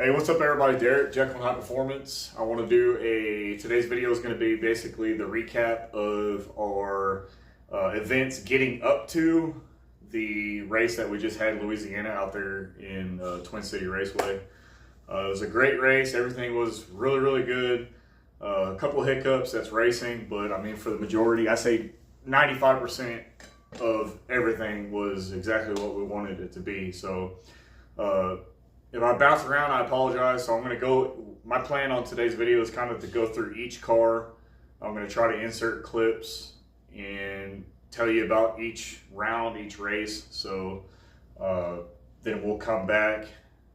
Hey, what's up everybody? Derek, Jekyll High Performance. I want to do today's video is going to be basically the recap of our events getting up to the race that we just had in Louisiana out there in Twin City Raceway. It was a great race. Everything was really, really good. A couple of hiccups, that's racing, but I mean for the majority, I say 95% of everything was exactly what we wanted it to be. So, if I bounce around, I apologize. So I'm going to go, my plan on today's video is kind of to go through each car. I'm going to try to insert clips and tell you about each round, each race. So then we'll come back.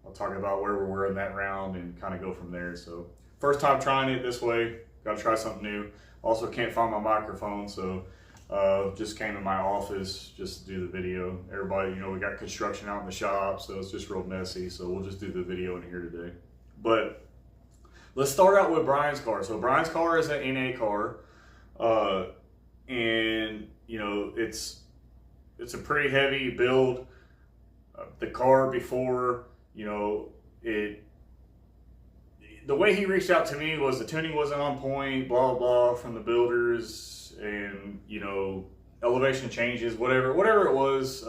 I'll talk about where we were in that round and kind of go from there. So first time trying it this way, got to try something new. Also can't find my microphone, so just came in my office just to do the video. Everybody, we got construction out in the shop, so it's just real messy. So we'll just do the video in here today. But let's start out with Brian's car. So Brian's car is an NA car, and it's a pretty heavy build. The car before, the way he reached out to me was the tuning wasn't on point, blah blah, from the builders. And elevation changes, whatever it was,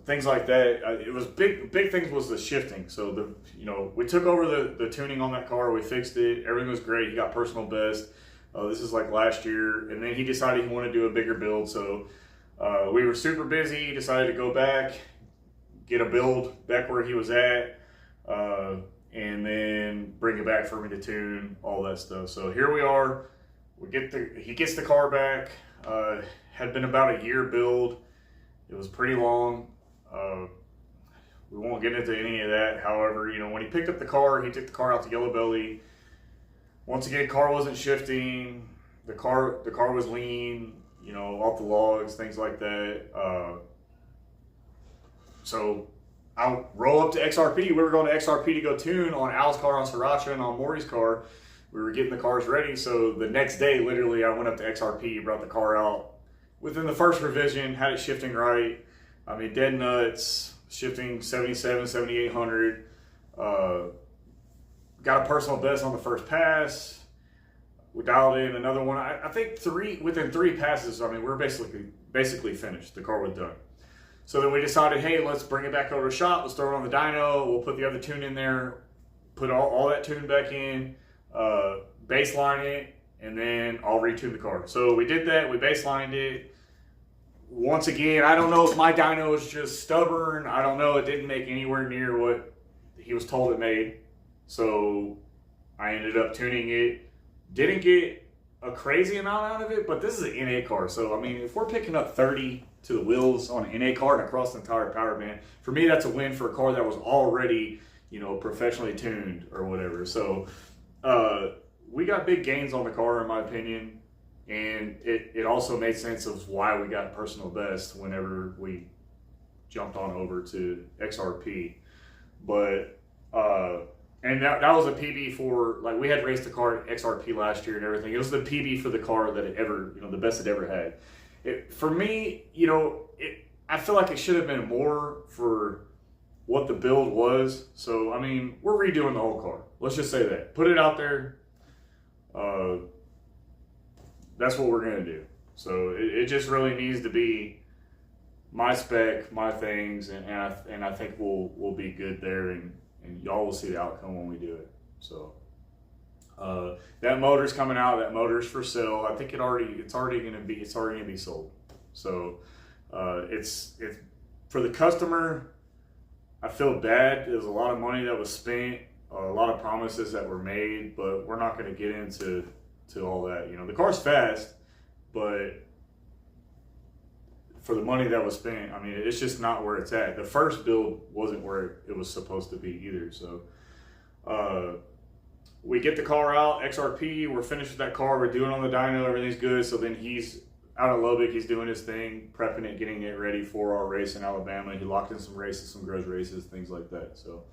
things like that. It was big things was the shifting. So we took over the tuning on that car, we fixed it, everything was great. He got personal best. This is like last year, and then he decided he wanted to do a bigger build. So we were super busy. He decided to go back, get a build back where he was at, and then bring it back for me to tune, all that stuff. So here we are. He gets the car back. Had been about a year build. It was pretty long. We won't get into any of that. However, when he picked up the car, he took the car out to Yellow Belly. Once again, car wasn't shifting. The car was lean, off the logs, things like that. So I'll roll up to XRP. We were going to XRP to go tune on Al's car, on Sriracha, and on Maury's car. We were getting the cars ready, so the next day, literally, I went up to XRP, brought the car out. Within the first revision, had it shifting right. I mean, dead nuts, shifting 77, 7800. Got a personal best on the first pass. We dialed in another one. I think within three passes, I mean, we're basically finished. The car was done. So then we decided, hey, let's bring it back over to shop. Let's throw it on the dyno. We'll put the other tune in there, put all that tune back in. Baseline it, and then I'll retune the car. So we did that, we baselined it. Once again, I don't know if my dyno is just stubborn. I don't know, it didn't make anywhere near what he was told it made. So I ended up tuning it. Didn't get a crazy amount out of it, but this is an NA car. So I mean, if we're picking up 30 to the wheels on an NA car and across the entire power band, for me that's a win for a car that was already, professionally tuned or whatever. So we got big gains on the car, in my opinion, and it also made sense of why we got personal best whenever we jumped on over to XRP. But and that was a PB for, like, we had raced the car at XRP last year and everything. It was the PB for the car that it ever, the best it ever had. For me, I feel like it should have been more for what the build was. So I mean, we're redoing the whole car. Let's just say that. Put it out there. That's what we're gonna do. So it just really needs to be my spec, my things, and I think we'll be good there, and y'all will see the outcome when we do it. So that motor's coming out. That motor's for sale. I think it's already gonna be sold. So it's for the customer. I feel bad. There's a lot of money that was spent, a lot of promises that were made, but we're not going to get into all that. The car's fast, but for the money that was spent, I mean, it's just not where it's at. The first build wasn't where it was supposed to be either. So we get the car out, XRP, we're finished with that car, we're doing on the dyno, everything's good. So then he's out of Lubbock, he's doing his thing, prepping it, getting it ready for our race in Alabama. He locked in some races, some grudge races, things like that. So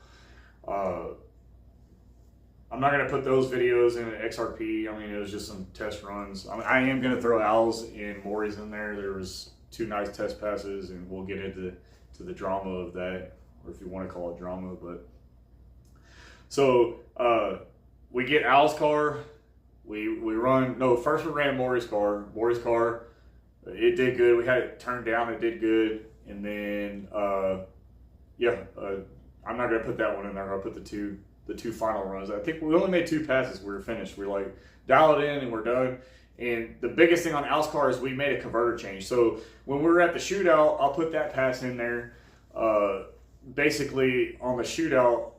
I'm not going to put those videos in an XRP. I mean, it was just some test runs. I am going to throw Al's and Maury's in there. There was 2 nice test passes, and we'll get into the drama of that, or if you want to call it drama. But So we get Al's car. We run, no, first we ran Maury's car. Maury's car, it did good. We had it turned down, it did good. And then, I'm not going to put that one in there. I'll put the two final runs. I think we only made 2 passes. We were finished. We were like, dial it in and we're done. And the biggest thing on Al's car is we made a converter change. So when we were at the shootout, I'll put that pass in there. Basically, on the shootout,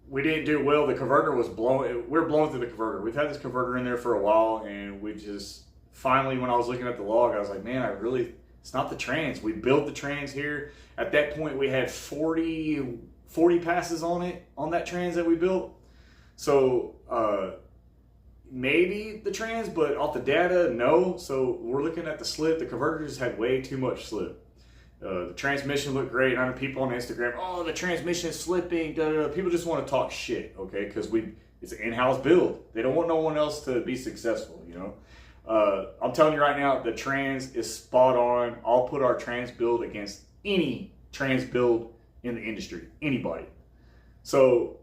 we didn't do well. The converter was blown. We're blowing through the converter. We've had this converter in there for a while, and we just finally, when I was looking at the log, I was like, man, it's not the trans. We built the trans here. At that point, we had 40 passes on that trans that we built. So maybe the trans, but off the data, no. So we're looking at the slip. The converter just had way too much slip. The transmission looked great. I know people on Instagram, oh, the transmission is slipping. Da, da, da. People just want to talk shit, okay? Because it's an in-house build. They don't want no one else to be successful, you know? I'm telling you right now, the trans is spot on. I'll put our trans build against any trans build in the industry, anybody. So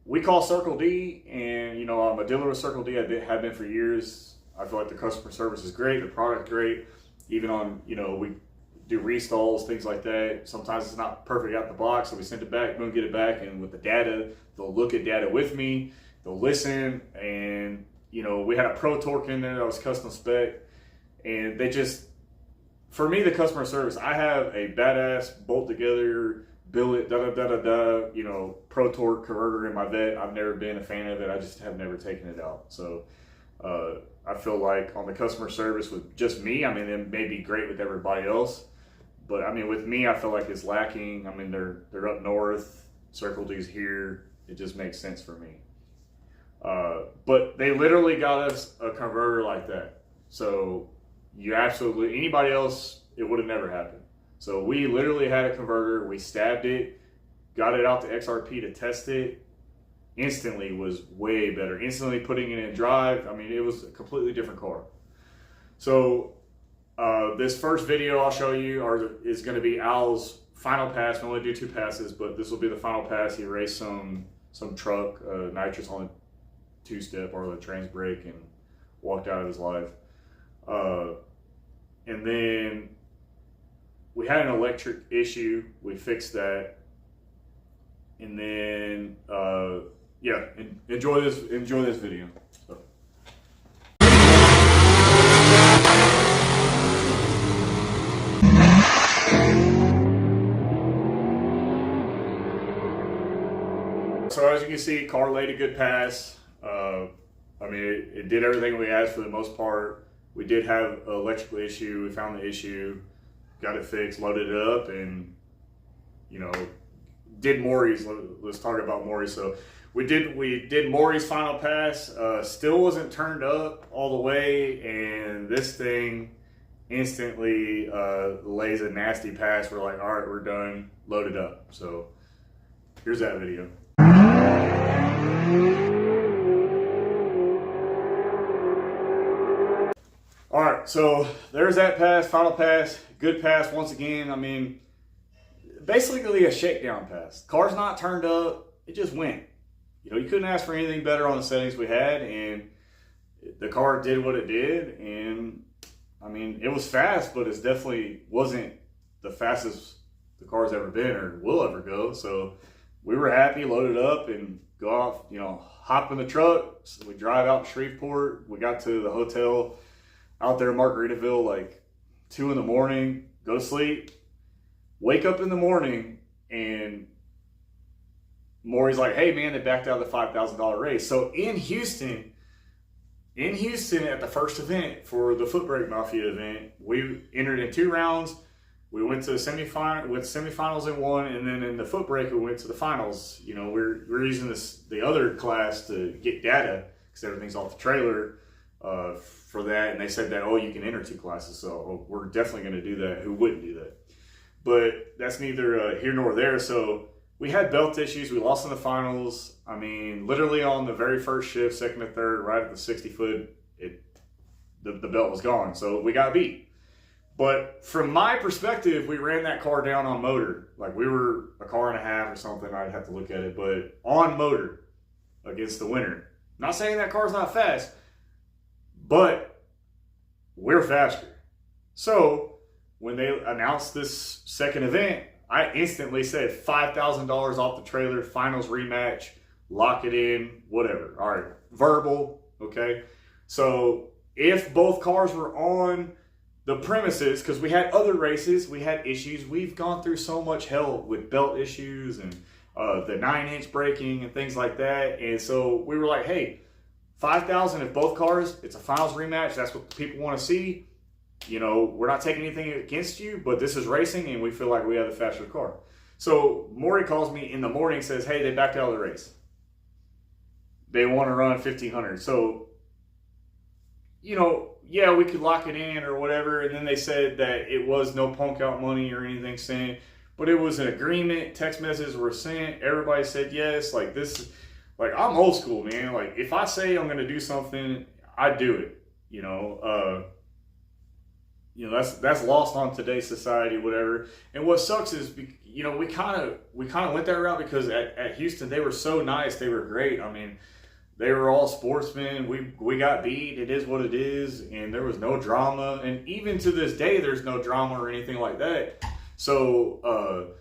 we call Circle D, and you know, I'm a dealer with Circle D. I have been for years. I feel like the customer service is great, the product great. Even on, you know, we do reinstalls, things like that. Sometimes it's not perfect out the box, so we send it back, boom, get it back, and with the data, they'll look at data with me, they'll listen, and you know, we had a Pro Torque in there that was custom spec, and they just, for me, the customer service, I have a badass bolt together, billet, you know, Pro Torque converter in my vet. I've never been a fan of it. I just have never taken it out. So I feel like on the customer service with just me, I mean, it may be great with everybody else, but I mean, with me, I feel like it's lacking. I mean, they're up north, Circle D's here. It just makes sense for me. But they literally got us a converter like that. So anybody else, it would have never happened. So we literally had a converter, we stabbed it, got it out to XRP to test it, instantly was way better. Instantly putting it in drive, I mean, it was a completely different car. So this first video I'll show you is going to be Al's final pass. We only do 2 passes, but this will be the final pass. He raced some truck, nitrous on the 2-step or the trans brake, and walked out of his life. And then we had an electric issue. We fixed that. And then, enjoy this video. So as you can see, car laid a good pass. I mean, it did everything we asked for the most part. We did have an electrical issue. We found the issue, got it fixed, loaded it up, and you know, did Maury's. Let's talk about Maury's. So we did Maury's final pass. Still wasn't turned up all the way, and this thing instantly lays a nasty pass. We're like, all right, we're done. Load it up. So here's that video. All right, so there's that pass, final pass, good pass once again. I mean, basically a shakedown pass. Car's not turned up, it just went. You know, you couldn't ask for anything better on the settings we had, and the car did what it did. And I mean, it was fast, but it definitely wasn't the fastest the car's ever been or will ever go. So we were happy, loaded up, and go off, you know, hop in the truck. So we drive out to Shreveport. We got to the hotel out there in Margaritaville like 2 in the morning, go to sleep, wake up in the morning, and Maury's like, hey man, they backed out of the $5,000 race. So in Houston at the first event for the Foot Brake Mafia event, we entered in 2 rounds. We went to the semifinals in 1, and then in the foot brake we went to the finals. You know, we're using the other class to get data because everything's off the trailer for that, and they said that, oh, you can enter 2 classes, so we're definitely going to do that. Who wouldn't do that? But that's neither here nor there. So we had belt issues. We lost in the finals. I mean, literally on the very first shift, second and third, right at the 60 foot, the belt was gone. So we got beat. But from my perspective, we ran that car down on motor. Like we were a car and a half or something. I'd have to look at it, but on motor against the winner. Not saying that car's not fast, but we're faster. So when they announced this second event, I instantly said $5,000 off the trailer, finals rematch, lock it in, whatever. All right, verbal, okay? So if both cars were on the premises, because we had other races, we had issues. We've gone through so much hell with belt issues and the 9-inch braking and things like that. And so we were like, hey, 5,000 if both cars, it's a finals rematch. That's what the people want to see. You know, we're not taking anything against you, but this is racing and we feel like we have the faster car. So Maury calls me in the morning, says, hey, they backed out of the race. They want to run 1,500. So, you know, yeah, we could lock it in or whatever. And then they said that it was no punk out money or anything sent, but it was an agreement. Text messages were sent. Everybody said yes. Like this, like I'm old school, man. Like if I say I'm going to do something, I do it, you know. That's lost on today's society, whatever. And what sucks is, you know, we kind of went that route because at Houston, they were so nice. They were great. I mean, they were all sportsmen. We got beat. It is what it is. And there was no drama. And even to this day, there's no drama or anything like that. So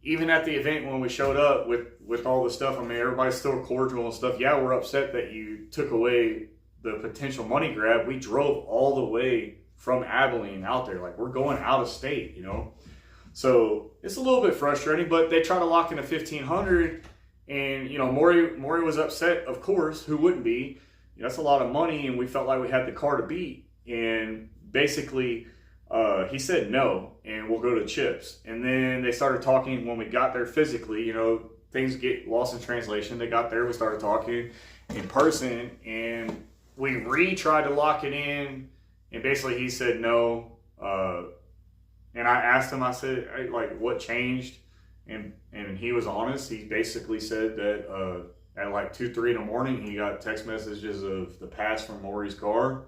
even at the event when we showed up with all the stuff, I mean, everybody's still cordial and stuff. Yeah, we're upset that you took away the potential money grab. We drove all the way from Abilene out there. Like, we're going out of state, you know? So it's a little bit frustrating, but they try to lock in a 1,500. And, you know, Maury was upset, of course. Who wouldn't be? You know, that's a lot of money, and we felt like we had the car to beat. And basically, he said no, and we'll go to chips. And then they started talking when we got there physically. You know, things get lost in translation. They got there, we started talking in person, and we tried to lock it in, and basically he said no. And I asked him, I said, hey, like, what changed? And he was honest. He basically said that at like 2, 3 in the morning, he got text messages of the pass from Maury's car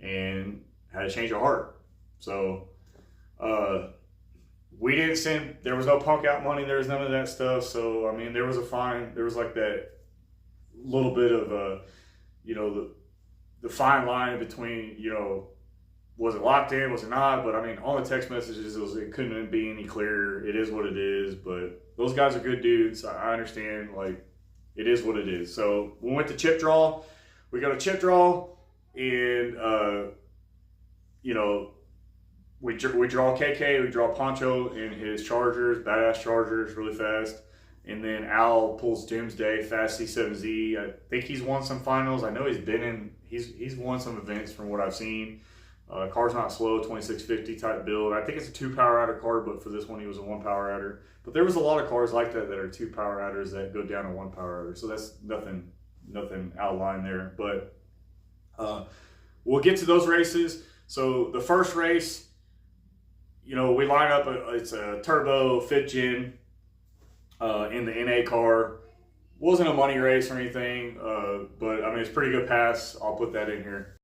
and had a change of heart. So we didn't send, there was no punk out money. There was none of that stuff. So, I mean, there was a fine. There was like that little bit of, you know, the fine line between, you know, was it locked in? Was it not? But I mean, all the text messages, it couldn't be any clearer. It is what it is. But those guys are good dudes. I understand. Like, it is what it is. So we went to chip draw. We got a chip draw, and you know, we draw KK. We draw Poncho in his Chargers, badass Chargers, really fast. And then Al pulls Doomsday, fast C7Z. I think he's won some finals. I know he's been in. He's won some events from what I've seen. Car's not slow, 2650 type build. I think it's a 2 power adder car, but for this one he was a 1 power adder. But there was a lot of cars like that are 2 power adders that go down to 1 power adder. So that's nothing out of line there. But we'll get to those races. So the first race, you know, we line up. It's a turbo 5th gen in the NA car. Wasn't a money race or anything, but I mean, it's a pretty good pass. I'll put that in here.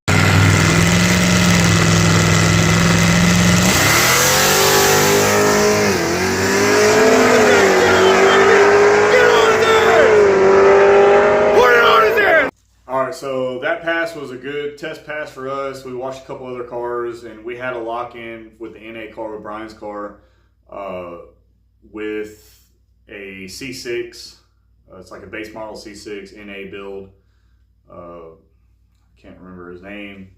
So that pass was a good test pass for us. We watched a couple other cars, and we had a lock-in with the NA car, with Brian's car, with a C6. It's like a base model C6 NA build. Can't remember his name,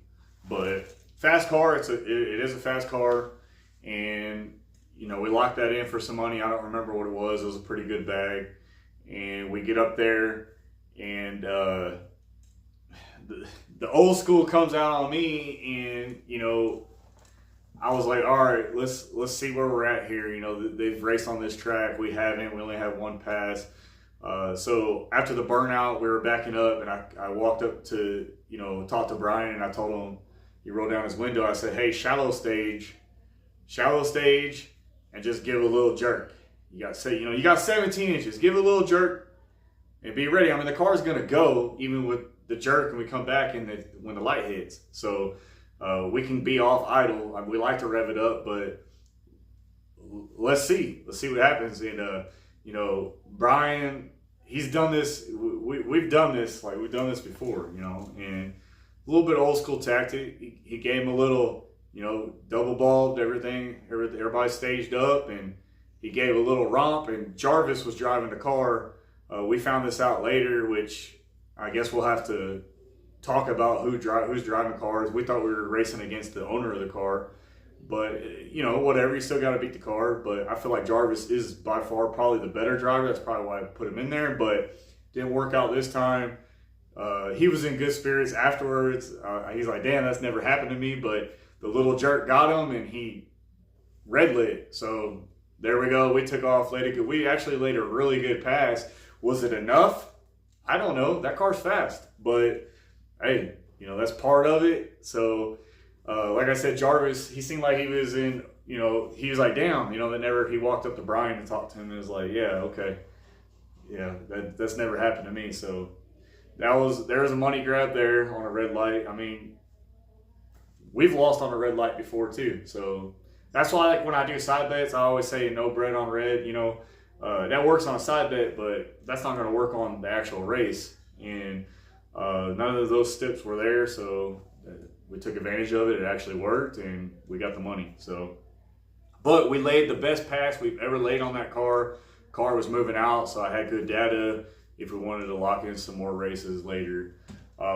but fast car. It is a fast car, and you know, we locked that in for some money. I don't remember what it was. It was a pretty good bag, and we get up there, and the old school comes out on me, and you know, I was like, all right, let's see where we're at here. You know, they've raced on this track. We haven't. We only have 1 pass. So after the burnout, we were backing up, and I walked up to, you know, talk to Brian, and I told him, he rolled down his window. I said, hey, shallow stage, and just give a little jerk. You got 17 inches. Give it a little jerk and be ready. I mean, the car's gonna go even with the jerk, and we come back when the light hits. So We can be off idle. I mean, we like to rev it up, but let's see what happens. And Brian, he's done this. We've done this, like we've done this before, and a little bit old school tactic. He gave him a little, double balled everything. Everybody staged up, and he gave a little romp. And Jarvis was driving the car. We found this out later, which I guess we'll have to talk about who's driving cars. We thought we were racing against the owner of the car, but whatever. You still got to beat the car. But I feel like Jarvis is by far probably the better driver. That's probably why I put him in there. But didn't work out this time. He was in good spirits afterwards. He's like, damn, that's never happened to me. But the little jerk got him, and he red lit. So there we go. We took off, we actually laid a really good pass. Was it enough? I don't know. That car's fast, but hey, that's part of it. So, like I said, Jarvis, he seemed like he was in, he was like, damn, he walked up to Brian and talked to him and was like, yeah, okay. Yeah, that's never happened to me. So there was a money grab there on a red light. I mean, we've lost on a red light before too. So that's why, like, when I do side bets, I always say no bread on red. That works on a side bet, but that's not going to work on the actual race. And none of those steps were there, so we took advantage of it. It actually worked, and we got the money. So, but we laid the best pass we've ever laid on that car. Car was moving out, so I had good data if we wanted to lock in some more races later,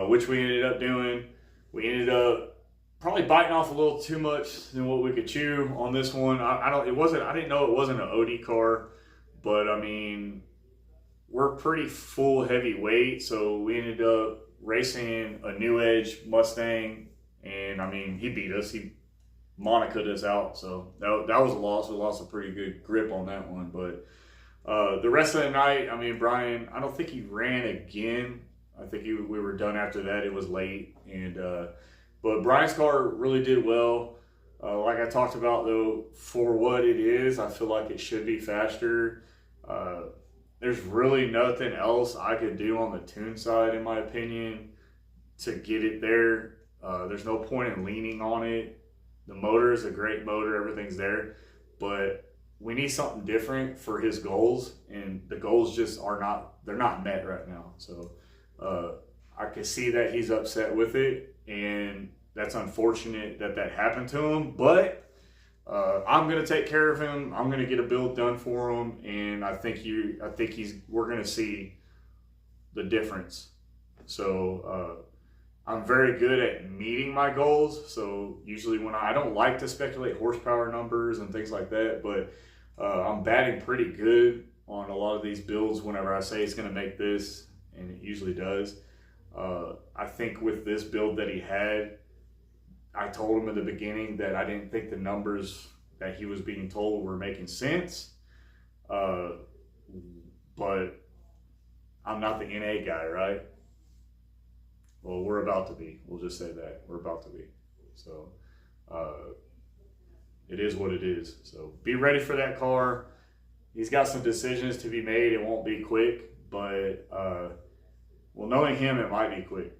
which we ended up doing. We ended up probably biting off a little too much than what we could chew on this one. I didn't know it wasn't an OD car, but I mean, we're pretty full heavyweight, so we ended up racing a New Edge Mustang, and I mean, he beat us. He Monaco'd us out, so that was a loss. We lost a pretty good grip on that one, but the rest of the night, I mean, Brian, I don't think he ran again. I think we were done after that. It was late, and but Brian's car really did well. Like I talked about, though, for what it is, I feel like it should be faster. There's really nothing else I could do on the tune side, in my opinion, to get it there. There's no point in leaning on it. The motor is a great motor. Everything's there. But we need something different for his goals, and the goals just they're not met right now. So I can see that he's upset with it, and that's unfortunate that happened to him. But I'm gonna take care of him. I'm gonna get a build done for him, and we're gonna see the difference. So I'm very good at meeting my goals. So usually when I don't like to speculate horsepower numbers and things like that, but I'm batting pretty good on a lot of these builds whenever I say it's gonna make this, and it usually does. I think with this build that he had, I told him at the beginning that I didn't think the numbers that he was being told were making sense. But I'm not the NA guy, right? Well, we're about to be. We'll just say that. We're about to be. So it is what it is. So be ready for that car. He's got some decisions to be made. It won't be quick, but well, knowing him, it might be quick.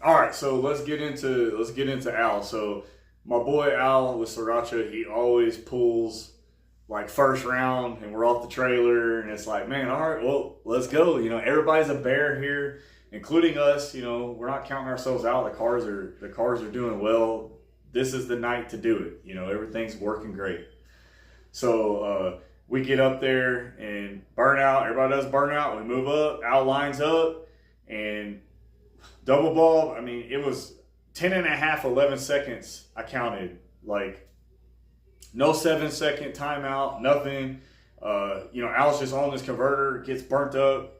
All right, so let's get into Al. So my boy Al with Sriracha, he always pulls like first round, and we're off the trailer, and it's like, man, all right, well, let's go. Everybody's a bear here, including us. We're not counting ourselves out. The cars are doing well. This is the night to do it. Everything's working great. So we get up there and burnout. Everybody does burnout. We move up. Al lines up and double ball. I mean, it was 10.5, 11 seconds. I counted, like, no 7-second timeout, nothing. Al's just on this converter, gets burnt up,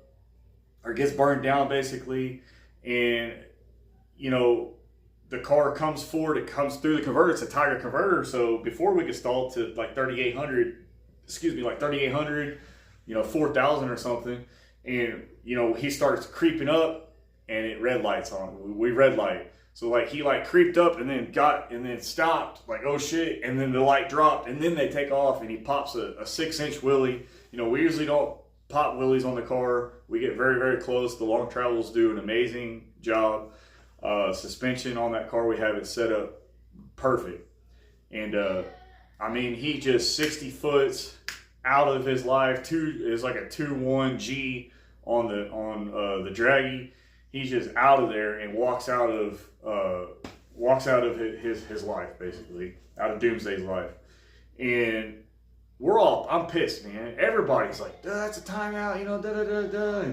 or gets burned down basically, and the car comes forward. It comes through the converter. It's a Tiger converter. So before we could stall to like 3,800, 4,000 or something, and you know, he starts creeping up, and it red lights on. We red light. So like he like creeped up and then stopped, like, oh shit, and then the light dropped, and then they take off, and he pops a 6-inch wheelie. You know, we usually don't pop wheelies on the car. We get very, very close. The Long Travels do an amazing job. Suspension on that car, we have it set up perfect. And I mean, he just 60 foots out of his life. It's like a 2.1 G on the draggy. He's just out of there and walks out of his life, basically, out of Doomsday's life. And I'm pissed, man. Everybody's like, duh, that's a timeout, you know, da da da da.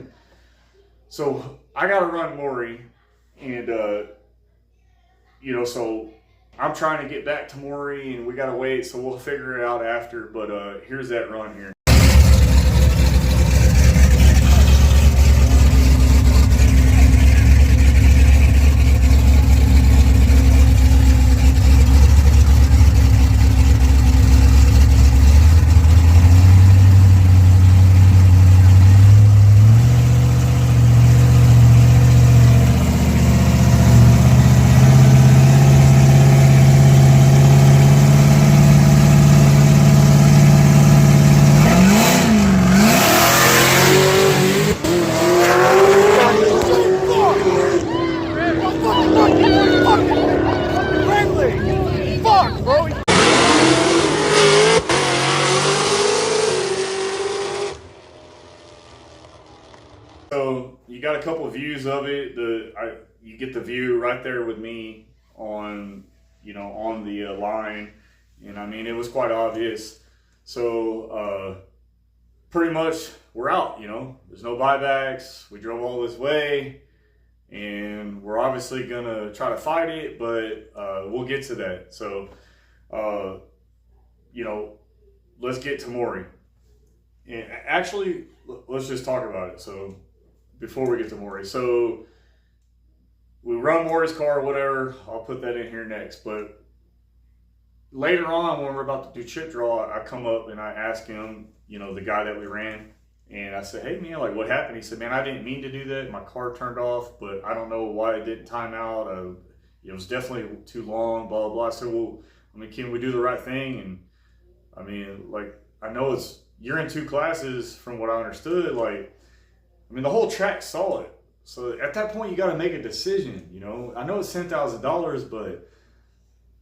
So I gotta run Maury, and you know, so I'm trying to get back to Maury, and we gotta wait, so we'll figure it out after. But here's that run here. So you got a couple of views of it. You get the view right there with me on, you know, on the line, and I mean, it was quite obvious. So pretty much we're out. You know, there's no buybacks. We drove all this way, and we're obviously gonna try to fight it, but we'll get to that. So you know, let's get to Maury. And actually, let's just talk about it. So before we get to Maury, so we run Maury's car or whatever. I'll put that in here next. But later on, when we're about to do chip draw, I come up and I ask him, you know, the guy that we ran, and I said, hey man, like, what happened? He said, man, I didn't mean to do that. My car turned off, but I don't know why it didn't time out. It was definitely too long, blah, blah, blah. I said, well, I mean, can we do the right thing? And I mean, like, I know you're in 2 classes from what I understood. Like, I mean, the whole track's solid. So at that point, you got to make a decision, you know. I know it's $10,000, but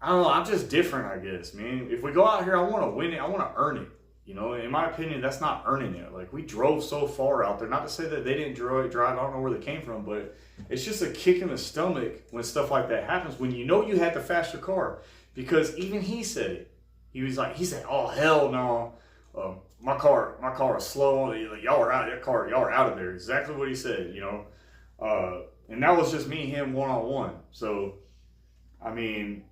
I don't know. I'm just different, I guess, man. If we go out here, I want to win it. I want to earn it. You know, in my opinion, that's not earning it. Like, we drove so far out there. Not to say that they didn't drive. I don't know where they came from, but it's just a kick in the stomach when stuff like that happens, when you know you had the faster car. Because even he said it. He said, oh, hell no. My car is slow. Y'all are out of that car. Y'all are out of there. Exactly what he said, you know. And that was just me and him one-on-one. So, I mean,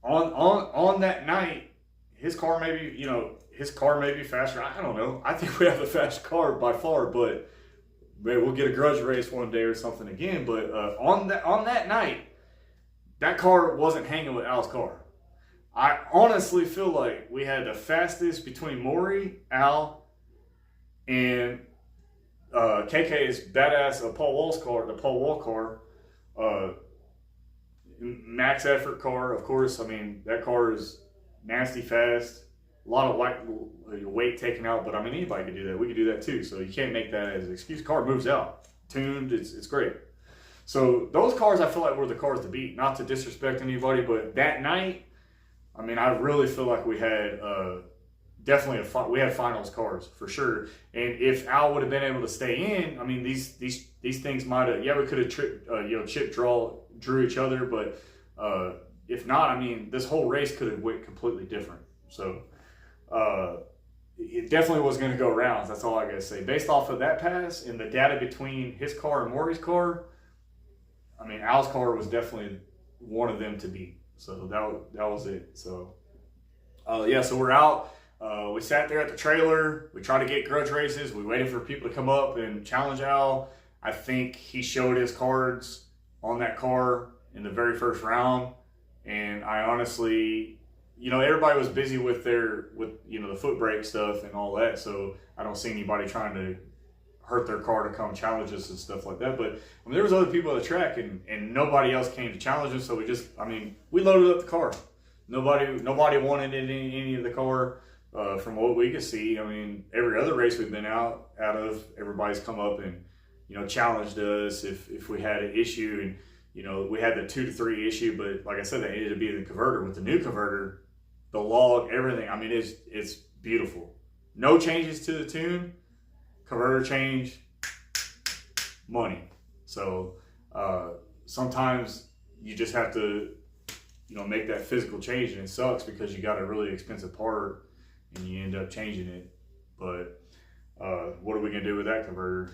on that night, his car may be faster. I don't know. I think we have the fast car by far, but maybe we'll get a grudge race one day or something again. But on that night, that car wasn't hanging with Al's car. I honestly feel like we had the fastest between Maury, Al, and KK's badass Paul Wall's car, the Paul Wall car, max effort car, of course. I mean, that car is nasty fast, a lot of weight taken out, but I mean, anybody could do that. We could do that too, so you can't make that as an excuse. Car moves out, tuned, it's great. So those cars, I feel like, were the cars to beat. Not to disrespect anybody, but that night, I mean, I really feel like we had definitely we had finals cars for sure. And if Al would have been able to stay in, I mean, these things might have, we could have chip drew each other, but if not, I mean, this whole race could have went completely different. So it definitely was going to go rounds. That's all I gotta say. Based off of that pass and the data between his car and Maury's car, I mean, Al's car was definitely one of them to beat. So that was it. So so we're out. We sat there at the trailer. We tried to get grudge races. We waited for people to come up and challenge Al. I think he showed his cards on that car in the very first round. And I honestly, you know, everybody was busy with the foot brake stuff and all that. So I don't see anybody trying to hurt their car to come challenge us and stuff like that. But I mean, there was other people at the track, and nobody else came to challenge us. So we loaded up the car. Nobody wanted any of the car. From what we could see, I mean, every other race we've been out of, everybody's come up and, challenged us if we had an issue. And, we had the 2 to 3 issue, but like I said, that ended up being the converter. With the new converter, the log, everything, I mean, it's beautiful. No changes to the tune, converter change, money. So sometimes you just have to, make that physical change, and it sucks because you got a really expensive part and you end up changing it. But what are we gonna do with that converter?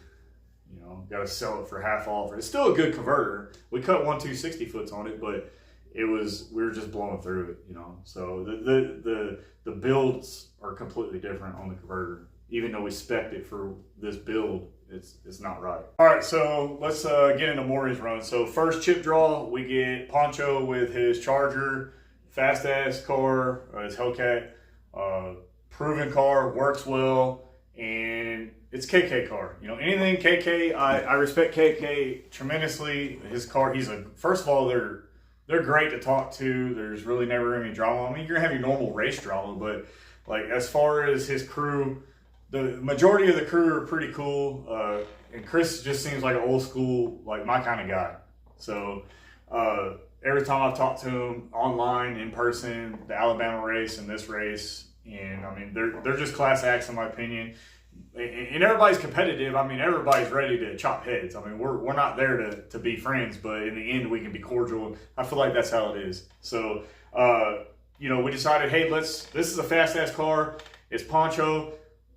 Got to sell it for half off. It's still a good converter. We cut 1 260 foots on it, but we were just blowing through it, So the builds are completely different on the converter. Even though we spec'd it for this build, it's not right. All right, so let's get into Maury's run. So first chip draw, we get Poncho with his Charger, fast ass car, his Hellcat, proven car, works well, and it's KK car. Anything KK, I respect KK tremendously. His car, first of all, they're great to talk to. There's really never any drama. I mean, you're gonna have your normal race drama, but like as far as his crew, the majority of the crew are pretty cool. And Chris just seems like an old school, like my kind of guy. So every time I've talked to him online, in person, the Alabama race and this race, and I mean they're just class acts in my opinion. And everybody's competitive. I mean, everybody's ready to chop heads. I mean, we're not there to be friends, but in the end, we can be cordial. I feel like that's how it is. So, we decided, hey, this is a fast-ass car. It's Poncho.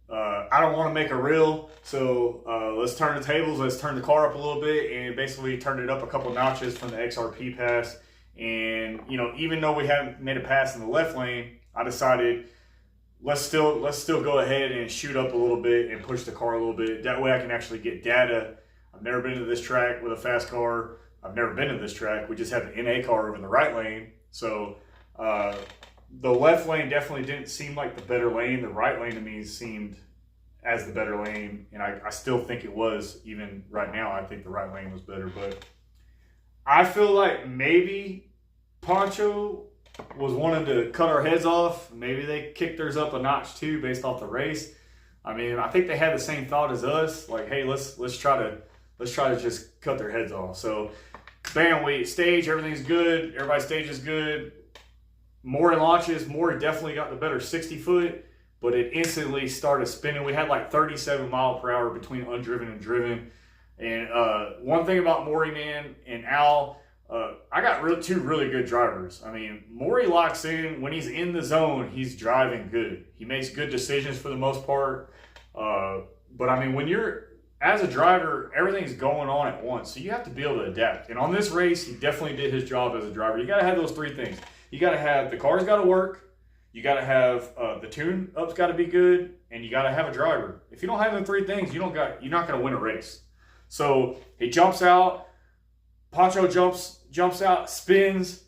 I don't want to make a reel, so let's turn the tables. Let's turn the car up a little bit, and basically turned it up a couple notches from the XRP pass. And, even though we haven't made a pass in the left lane, I decided, let's still go ahead and shoot up a little bit and push the car a little bit. That way I can actually get data. I've never been to this track with a fast car. I've never been to this track. We just have the NA car over in the right lane. So the left lane definitely didn't seem like the better lane. The right lane to me seemed as the better lane. And I still think it was, even right now, I think the right lane was better. But I feel like maybe Poncho was wanting to cut our heads off. Maybe they kicked theirs up a notch too, based off the race. I mean, I think they had the same thought as us. Like, hey, let's try to just cut their heads off. So, bam, we stage. Everything's good. Everybody's stage is good. Maury launches. Maury definitely got the better 60 foot, but it instantly started spinning. We had like 37 mile per hour between undriven and driven. And one thing about Maury, man, and Al. I got two really good drivers. I mean, Maury locks in. When he's in the zone, he's driving good. He makes good decisions for the most part. But I mean, when you're, as a driver, everything's going on at once. So you have to be able to adapt. And on this race, he definitely did his job as a driver. You got to have those three things. You got to have, the car's got to work. You got to have, the tune-up's got to be good. And you got to have a driver. If you don't have the three things, you're not going to win a race. So he jumps out. Poncho jumps out, spins,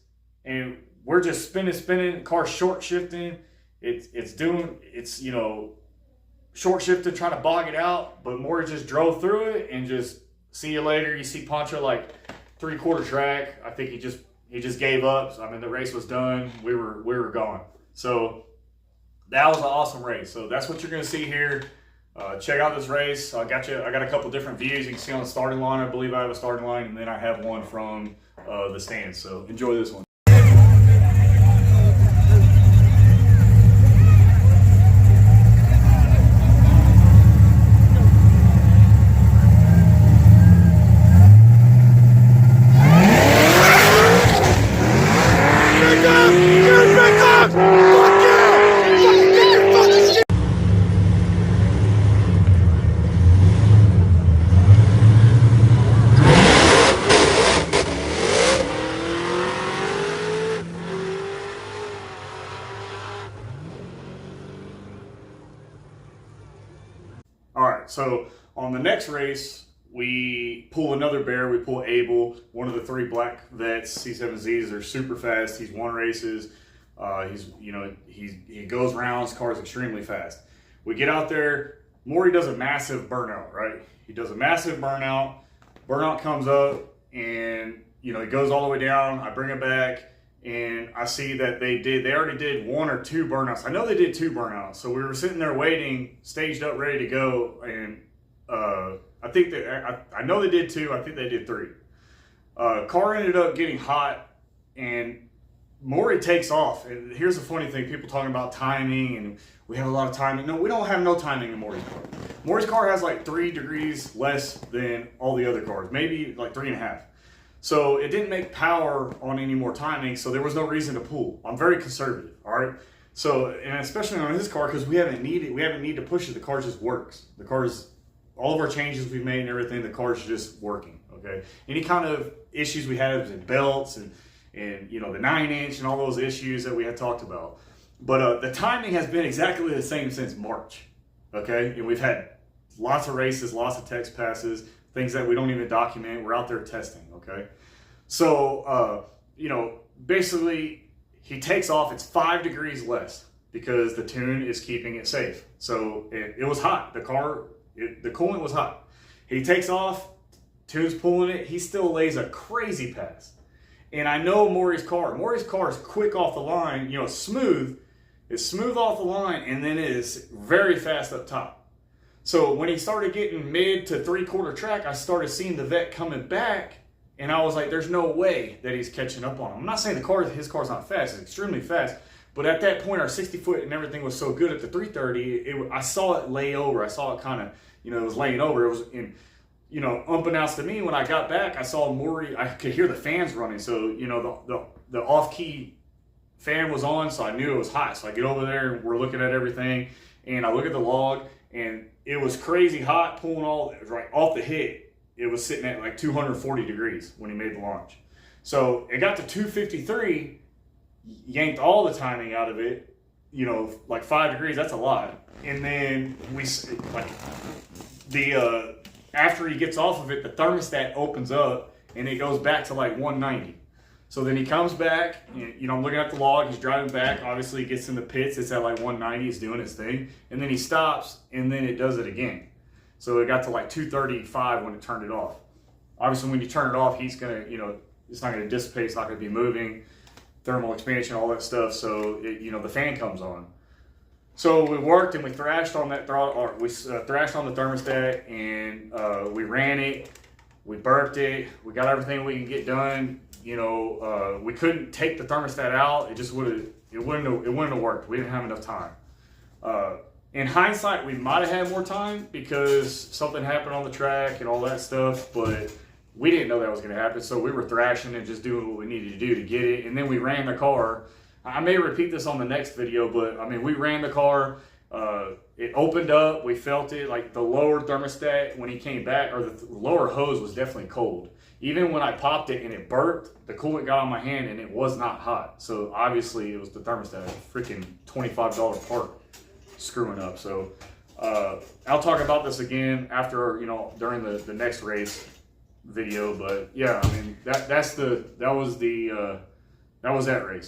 and we're just spinning. Car short shifting. It's short shifting, trying to bog it out. But Maury just drove through it and just see you later. You see Poncho like 3/4 track. I think he just gave up. So, I mean, the race was done. We were gone. So that was an awesome race. So that's what you're gonna see here. Check out this race. I got a couple different views. You can see on the starting line. I believe I have a starting line, and then I have one from the stands. So enjoy this one. So on the next race, we pull another bear. We pull Abel, one of the three black vets, C7Zs. They're super fast. He's won races. He goes rounds. Car's extremely fast. We get out there. Maury does a massive burnout, right? He does a massive burnout. Burnout comes up, and it goes all the way down. I bring it back, and I see that they already did 1 or 2 burnouts. I know they did 2 burnouts. So we were sitting there waiting, staged up, ready to go, and I think that I know they did 2. I think they did 3. Car ended up getting hot, and Maury takes off. And here's the funny thing: people talking about timing, and we have a lot of timing. No, we don't have no timing in Maury's car. Maury's car has like 3 degrees less than all the other cars, maybe like 3.5. So it didn't make power on any more timing, so there was no reason to pull. I'm very conservative, all right? So, and especially on his car, because we haven't needed to push it. The car just works. The car's, all of our changes we've made and everything, the car's just working, okay? Any kind of issues we had with belts and the 9-inch and all those issues that we had talked about. But the timing has been exactly the same since March, okay? And we've had lots of races, lots of text passes, things that we don't even document. We're out there testing, okay? So, basically he takes off. It's 5 degrees less because the tune is keeping it safe. So it was hot. The coolant was hot. He takes off, tune's pulling it. He still lays a crazy pass. And I know Maury's car. Maury's car is quick off the line, smooth. It's smooth off the line, and then it is very fast up top. So when he started getting mid to 3/4 track, I started seeing the vet coming back, and I was like, there's no way that he's catching up on him. I'm not saying his car's not fast. It's extremely fast. But at that point, our 60-foot and everything was so good at the 330, I saw it lay over. I saw it kind of, it was laying over. It was in, unbeknownst to me, when I got back, I saw Maury. I could hear the fans running. So, the off-key fan was on, so I knew it was hot. So I get over there, and we're looking at everything, and I look at the log, and it was crazy hot, pulling all right off the hit. It was sitting at like 240 degrees when he made the launch. So it got to 253, yanked all the timing out of it, like 5 degrees, that's a lot. And then after he gets off of it, the thermostat opens up and it goes back to like 190. So then he comes back, and, I'm looking at the log, he's driving back, obviously he gets in the pits, it's at like 190, he's doing his thing, and then he stops, and then it does it again. So it got to like 235 when it turned it off. Obviously when you turn it off, he's gonna, it's not gonna dissipate, it's not gonna be moving, thermal expansion, all that stuff, so the fan comes on. So we worked and we thrashed on that thrashed on the thermostat, and we ran it, we burped it, we got everything we can get done. We couldn't take the thermostat out. It wouldn't have worked. We didn't have enough time. In hindsight, we might have had more time because something happened on the track and all that stuff, but we didn't know that was going to happen. So we were thrashing and just doing what we needed to do to get it. And then we ran the car. I may repeat this on the next video, but we ran the car. It opened up. We felt it, like the lower thermostat when he came back, or the lower hose was definitely cold. Even when I popped it and it burped, the coolant got on my hand and it was not hot. So obviously it was the thermostat, freaking $25 part screwing up. So I'll talk about this again after, during the next race video. But yeah, that was that race.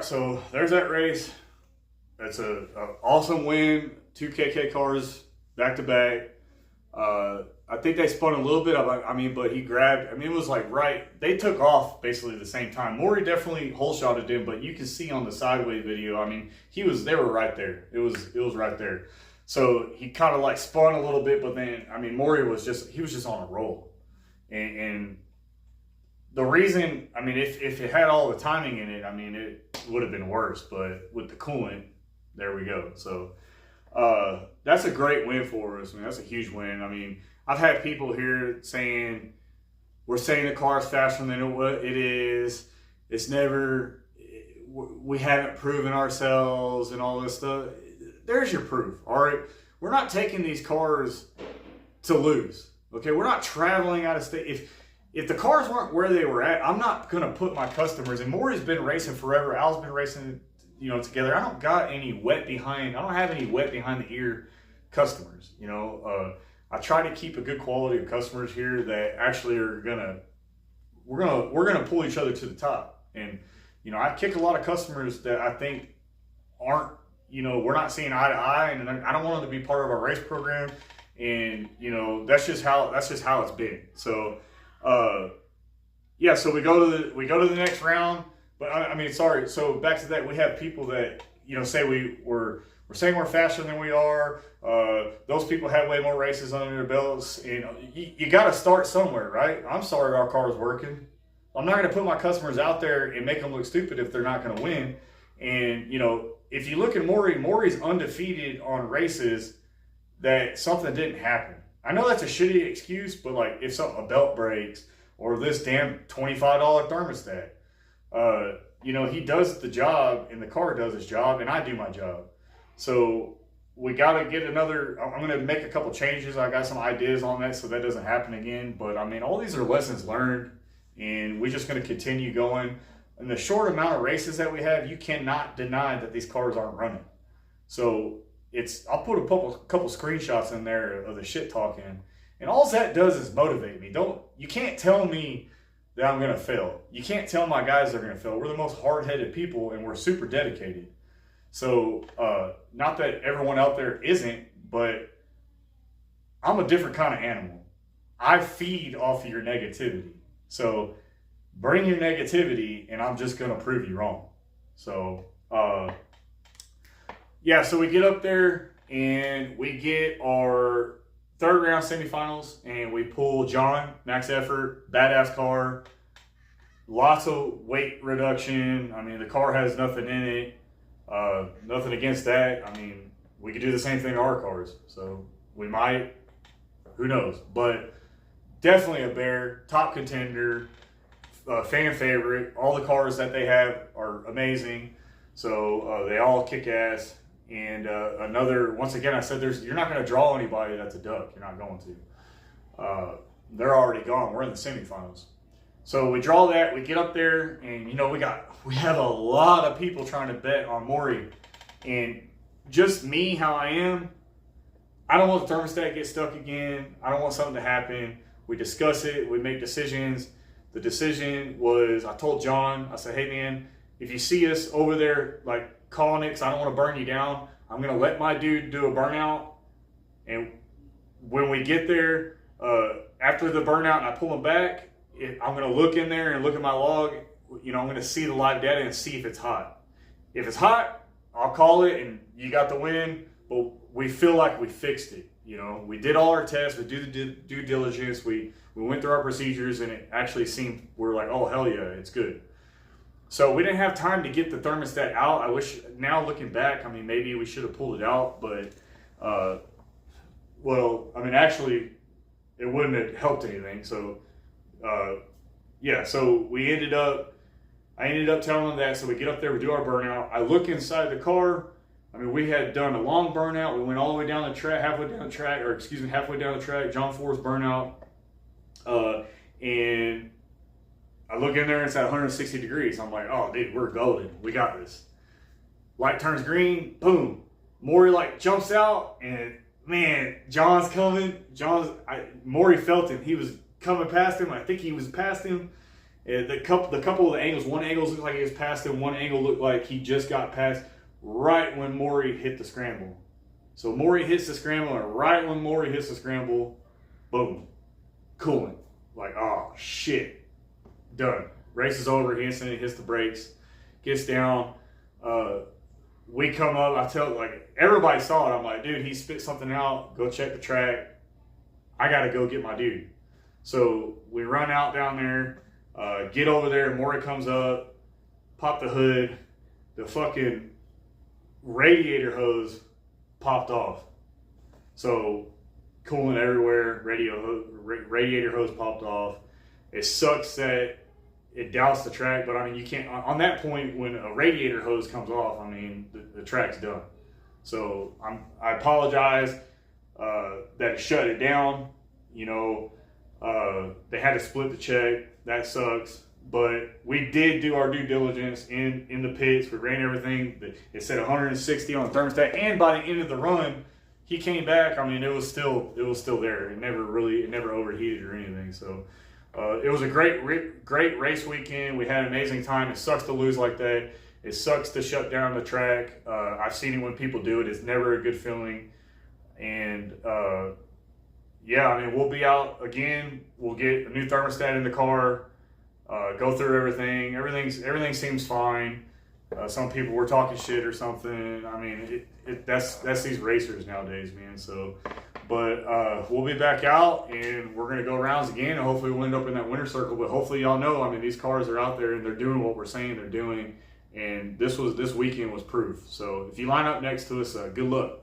So there's that race. That's a awesome win. 2 KK cars back to back. I think they spun a little bit. But he grabbed. It was like right. They took off basically the same time. Maury definitely hole shotted him, but you can see on the sideway video. They were right there. It was right there. So he kind of like spun a little bit, but then Maury was just on a roll, and the reason, if it had all the timing in it, it would have been worse. But with the coolant, there we go. So that's a great win for us. That's a huge win. I've had people here saying, we're saying the car's faster than what it is. It's never, we haven't proven ourselves and all this stuff. There's your proof, all right? We're not taking these cars to lose, okay? We're not traveling out of state. If the cars weren't where they were at, I'm not going to put my customers, and Maury's been racing forever, Al's been racing, together. I don't have any wet behind the ear customers. I try to keep a good quality of customers here that actually are we're gonna pull each other to the top. And I kick a lot of customers that I think aren't, we're not seeing eye to eye, and I don't want them to be part of our race program. And that's just how it's been. So so we go to the next round. But so back to that, we have people that say we're saying we're faster than we are. Those people have way more races under their belts, and you got to start somewhere, right? I'm sorry our car is working. I'm not going to put my customers out there and make them look stupid if they're not going to win. And if you look at Maury's undefeated on races that something didn't happen. I know that's a shitty excuse, but like if a belt breaks or this damn $25 thermostat, he does the job and the car does its job and I do my job. So we got to get I'm going to make a couple changes. I got some ideas on that so that doesn't happen again. But all these are lessons learned, and we're just going to continue going. In the short amount of races that we have, you cannot deny that these cars aren't running. So I'll put a couple screenshots in there of the shit talking, and all that does is motivate me. You can't tell me that I'm going to fail. You can't tell my guys they're going to fail. We're the most hard-headed people, and we're super dedicated. So, not that everyone out there isn't, but I'm a different kind of animal. I feed off of your negativity. So, bring your negativity, and I'm just going to prove you wrong. So, so we get up there, and we get our third round semifinals, and we pull John, max effort, badass car, lots of weight reduction. The car has nothing in it. Nothing against that. We could do the same thing to our cars. So we might, who knows? But definitely a bear, top contender, fan favorite. All the cars that they have are amazing. So they all kick ass. And once again, I said you're not going to draw anybody that's a duck. You're not going to. They're already gone. We're in the semifinals. So we draw that, we get up there, and we have a lot of people trying to bet on Maury. And just me, how I am, I don't want the thermostat to get stuck again. I don't want something to happen. We discuss it, we make decisions. The decision was, I told John, I said, hey man, if you see us over there like calling it, because I don't want to burn you down, I'm going to let my dude do a burnout. And when we get there, after the burnout and I pull him back, I'm going to look in there and look at my log. I'm going to see the live data and see if it's hot. If it's hot, I'll call it and you got the win. But we feel like we fixed it. We did all our tests. We did the due diligence. We went through our procedures, and it actually seemed, we're like, oh, hell yeah, it's good. So we didn't have time to get the thermostat out. I wish, now looking back, maybe we should have pulled it out. But, actually, it wouldn't have helped anything. So, so I ended up telling them that. So we get up there, we do our burnout. I look inside the car. We had done a long burnout. We went all the way down the track, halfway down the track, John Ford's burnout. And I look in there and it's at 160 degrees. I'm like, oh, dude, we're golden. We got this. Light turns green, boom. Maury jumps out, and man, John's coming. Maury felt him. He was coming past him. I think he was past him. The couple of the angles, one angle looked like he was past him, one angle looked like he just got past right when Maury hit the scramble. So Maury hits the scramble, and right when Maury hits the scramble, boom, coolant. Oh shit, done. Race is over. He instantly hits the brakes, gets down. We come up. I tell everybody saw it. I'm like, dude, he spit something out. Go check the track. I gotta go get my dude. So we run out down there, get over there. Maury comes up, pop the hood. The fucking radiator hose popped off. So coolant everywhere. Radiator hose popped off. It sucks that it doused the track, but you can't. On that point, when a radiator hose comes off, the track's done. So I apologize that it shut it down. They had to split the check. That sucks. But we did do our due diligence in the pits. We ran everything. It said 160 on the thermostat, and by the end of the run, he came back. I mean, it was still there. It never overheated or anything. So it was a great race weekend. We had an amazing time. It sucks to lose like that. It sucks to shut down the track. I've seen it when people do it. It's never a good feeling. And yeah, I mean, we'll be out again. We'll get a new thermostat in the car. Go through everything. Everything seems fine. Some people were talking shit or something. I mean, that's these racers nowadays, man. So, but we'll be back out and we're gonna go rounds again, and hopefully we'll end up in that winner's circle. But hopefully y'all know, I mean, these cars are out there and they're doing what we're saying they're doing, and this weekend was proof. So if you line up next to us, good luck.